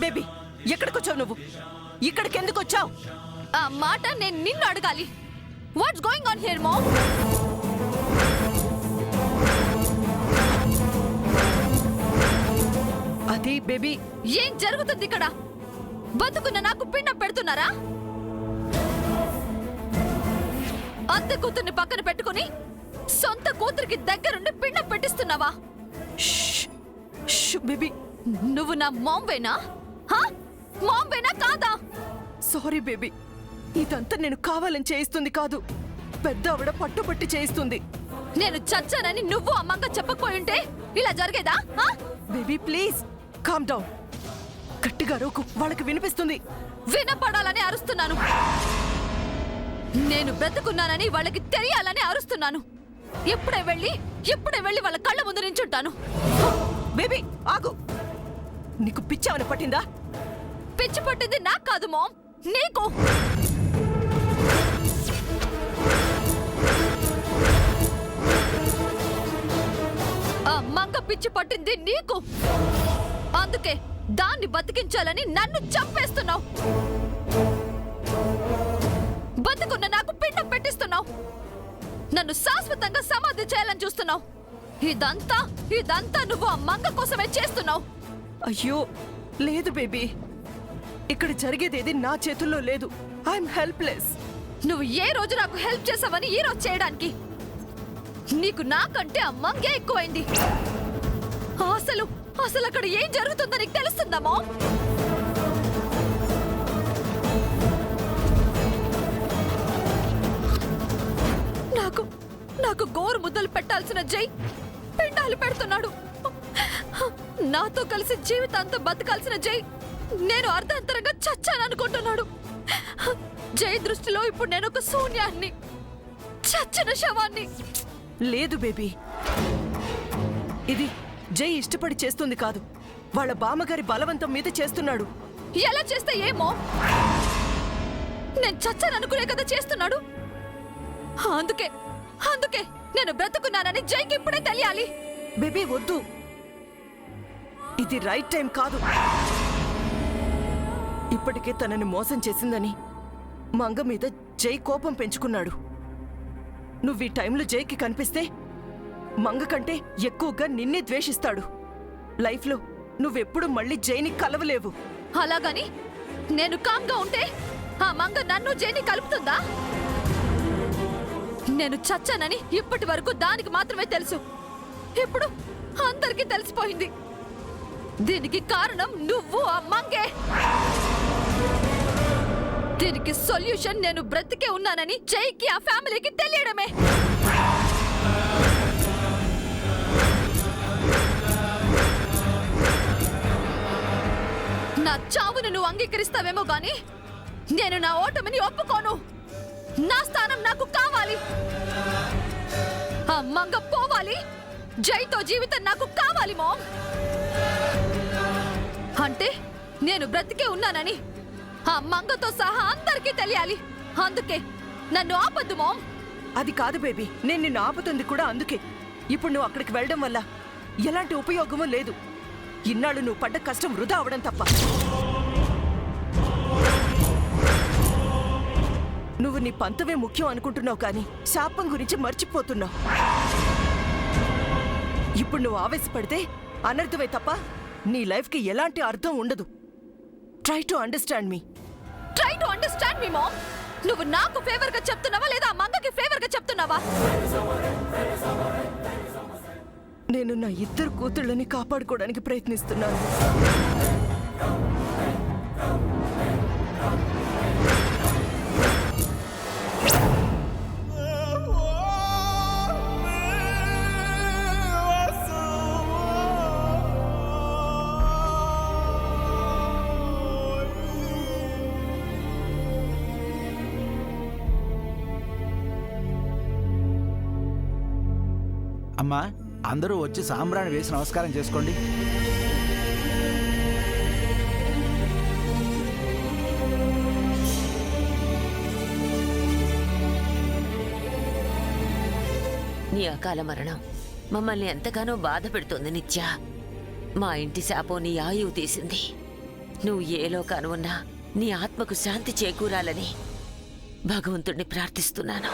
Baby, ఎక్కడికొచ్చావు నువ్వు? ఇక్కడికి ఎందుకు వచ్చావు? ఆ మాట నేను నిన్ను అడగాలి. What's going on here mom? అది బేబీ, ఏం జరుగుతుంది ఇక్కడ? బతుకున్న నాకు పిండం పెడుతున్నారా? అద్దె కూతుర్ని పక్కన పెట్టుకుని సొంత కూతురికి దగ్గరుండి పిండం పెట్టిస్తున్నావా? బేబీ, నువ్వు నా మామ్వేనా? మామ్వేనా కాదా? సారీ బేబీ, ఇదంతా నేను కావాలని చేయిస్తుంది కాదు. పెద్ద ఆవిడ పట్టుబట్టి చేయిస్తుంది. నేను చచ్చానని నువ్వు అమ్మగా చెప్పకపోయింటే ఇలా జరిగేదా? Baby please calm down. గట్టిగా అరవకు, వాళ్ళకి వినిపిస్తుంది. వినపడాలని అరుస్తున్నాను. నేను బ్రతుకున్నానని వాళ్ళకి తెలియాలని అరుస్తున్నాను. ఇప్పుడే వెళ్ళి వాళ్ళ కళ్ళ ముందు నించుంటాను. బేబీ ఆగు. నీకు పిచ్చావని పట్టిందా? పిచ్చి పట్టింది నాకు కాదు మామ్, నీకు. ఆ మంగ పిచ్చి పట్టింది నీకు. అందుకే దాన్ని బతికించాలని నన్ను చంపేస్తున్నావు. బతుకున్న నాకు పిండం పెట్టిస్తున్నావు. నన్ను శాశ్వతంగా సమాధి చేయాలని చూస్తున్నావు. ఇదంతా నువ్వు ఆ మంగ కోసమే చేస్తున్నావు. అయ్యో లేదు బేబీ, ఇక్కడ జరిగేదేది నా చేతుల్లో లేదు. I'm helpless. నువ్వు ఏ రోజు నాకు హెల్ప్ చేసావని ఈ రోజు చేయడానికి? నీకు నాకంటే ఆ మంగే ఎక్కువైంది. అసలు అక్కడ ఏం జరుగుతుందో నీకు తెలుస్తుందా మామ్? నాకు గోరు ముద్దలు పెట్టాల్సిన జై పిండాలు పెడుతున్నాడు. నాతో కలిసి జీవితాంతం బతకాల్సిన జై నేను అర్ధాంతరంగా చచ్చాననుకుంటున్నాడు. జై దృష్టిలో ఇప్పుడు నేను ఒక శూన్యాన్ని, చచ్చిన శవాన్ని. లేదు బేబీ, ఇది జై ఇష్టపడి చేస్తుంది కాదు. వాళ్ళ బామ్మగారి బలవంతం మీద చేస్తున్నాడు. ఎలా చేస్తే ఏమో? నేను చచ్చాననుకునే కదా చేస్తున్నాడు. అందుకే నేను బ్రతుకున్నానని జైకి ఇప్పుడే తెలియాలి. బేబీ వద్దు, ఇది రైట్ టైం కాదు. ఇప్పటికే తనని మోసం చేసిందని మంగ మీద జై కోపం పెంచుకున్నాడు. నువ్వు ఈ టైంలో జైకి కనిపిస్తే మంగ కంటే ఎక్కువగా నిన్నే ద్వేషిస్తాడు. లైఫ్లో నువ్వెప్పుడు మళ్ళీ జైని కలవలేవు. అలాగని నేను కామ్గా ఉంటే ఆ మంగ నన్ను జైని కలుపుతుందా? నేను చచ్చానని ఇప్పటి వరకు దానికి మాత్రమే తెలుసు. ఇప్పుడు అందరికీ తెలిసిపోయింది. దీనికి కారణం నువ్వు ఆ మంగే. దీనికి సొల్యూషన్ నేను బ్రతికే ఉన్నానని జైకి ఆ ఫ్యామిలీకి తెలియడమే. నా చావును నువ్వు అంగీకరిస్తావేమో గాని నేను నా ఓటమిని ఒప్పుకోను. నా స్థానం నాకు కావాలి. ఆ మంగ పోవాలి. జైతో జీవితం నాకు కావాలి మామ్. అంటే నేను బ్రతికే ఉన్నానని ఆ మంగతో సహా అందరికీ తెలియాలి. అందుకే నన్ను ఆపద్దు మామ్. అది కాదు బేబీ, నేను నిన్ను ఆపుతుంది కూడా అందుకే. ఇప్పుడు నువ్వు అక్కడికి వెళ్ళడం వల్ల ఎలాంటి ఉపయోగమూ లేదు. ఇన్నాళ్ళు నువ్వు పడ్డ కష్టం వృధా అవడం తప్ప. నువ్వు నీ పంతమే ముఖ్యం అనుకుంటున్నావు కానీ శాపం గురించి మర్చిపోతున్నావు. ఇప్పుడు నువ్వు ఆవేశపడితే అనర్థమే తప్ప నీ లైఫ్కి ఎలాంటి అర్థం ఉండదు. Try to understand me. Try to understand me mom. నువ్వు నాకు ఫేవర్ గా చెప్తున్నావా లేదా ఆ మంగకి ఫేవర్ గా చెప్తున్నావా? నేను నా ఇద్దరు కూతుళ్ళని కాపాడుకోవడానికి ప్రయత్నిస్తున్నాను. అమ్మా, అందరూ వచ్చి సాంబ్రాణి వేసి నమస్కారం చేసుకోండి. నీ అకాల మరణం మమ్మల్ని ఎంతగానో బాధ పెడుతోంది నిత్య. మా ఇంటి శాపం నీ ఆయువు తీసింది. నువ్వు ఏ లోకాను ఉన్నా నీ ఆత్మకు శాంతి చేకూరాలని భగవంతుడిని ప్రార్థిస్తున్నాను.